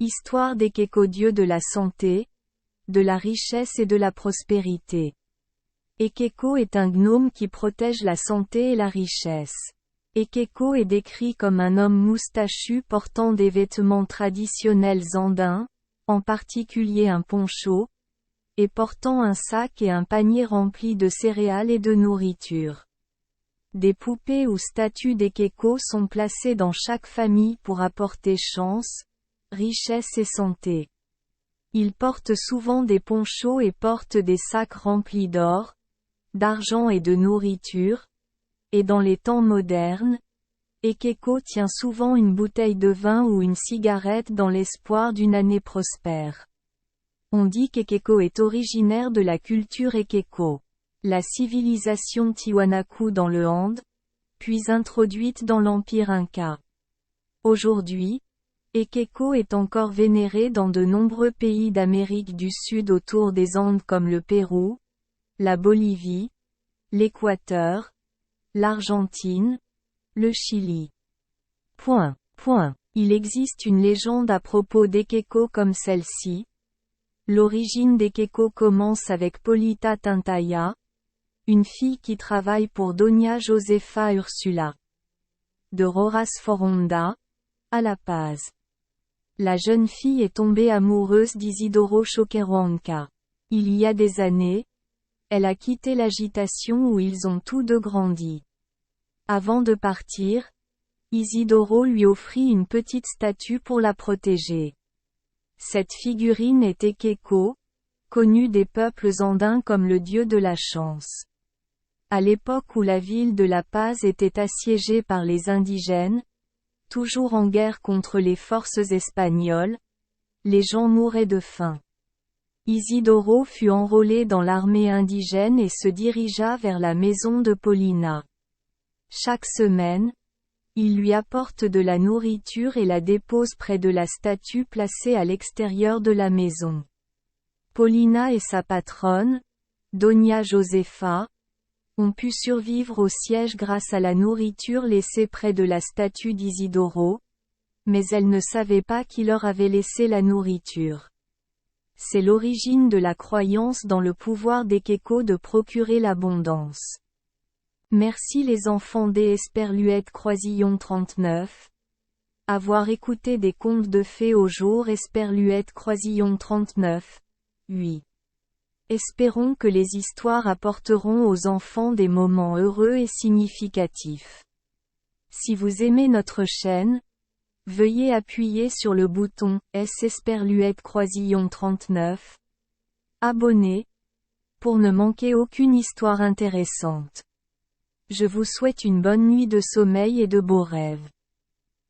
Histoire d'Ekeko, dieu de la santé, de la richesse et de la prospérité. Ekeko est un gnome qui protège la santé et la richesse. Ekeko est décrit comme un homme moustachu portant des vêtements traditionnels andins, en particulier un poncho, et portant un sac et un panier remplis de céréales et de nourriture. Des poupées ou statues d'Ekeko sont placées dans chaque famille pour apporter chance, richesse et santé. Ils portent souvent des ponchos et portent des sacs remplis d'or, d'argent et de nourriture, et dans les temps modernes, Ekeko tient souvent une bouteille de vin ou une cigarette dans l'espoir d'une année prospère. On dit qu'Ekeko est originaire de la culture Ekeko, la civilisation Tiwanaku dans le Inde, puis introduite dans l'empire Inca. Aujourd'hui, Ekeko est encore vénéré dans de nombreux pays d'Amérique du Sud autour des Andes comme le Pérou, la Bolivie, l'Équateur, l'Argentine, le Chili. Il existe une légende à propos d'Ekeko comme celle-ci. L'origine d'Ekeko commence avec Polita Tintaya, une fille qui travaille pour Doña Josefa Ursula de Roras Foronda, à La Paz. La jeune fille est tombée amoureuse d'Isidoro Choquehuanca. Il y a des années, elle a quitté l'agitation où ils ont tous deux grandi. Avant de partir, Isidoro lui offrit une petite statue pour la protéger. Cette figurine est Ekeko, connu des peuples andins comme le dieu de la chance. À l'époque où la ville de La Paz était assiégée par les indigènes, toujours en guerre contre les forces espagnoles, les gens mouraient de faim. Isidoro fut enrôlé dans l'armée indigène et se dirigea vers la maison de Polina. Chaque semaine, il lui apporte de la nourriture et la dépose près de la statue placée à l'extérieur de la maison. Polina et sa patronne, Doña Josefa, ont pu survivre au siège grâce à la nourriture laissée près de la statue d'Isidoro, mais elles ne savaient pas qui leur avait laissé la nourriture. C'est l'origine de la croyance dans le pouvoir d'Ekeko de procurer l'abondance. Merci les enfants des Esperluette Croisillon 39. Avoir écouté des contes de fées au jour Esperluette Croisillon 39. 8. Espérons que les histoires apporteront aux enfants des moments heureux et significatifs. Si vous aimez notre chaîne, veuillez appuyer sur le bouton S Esperluette Croisillon 39. Abonner, pour ne manquer aucune histoire intéressante. Je vous souhaite une bonne nuit de sommeil et de beaux rêves.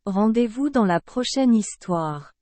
Rendez-vous dans la prochaine histoire.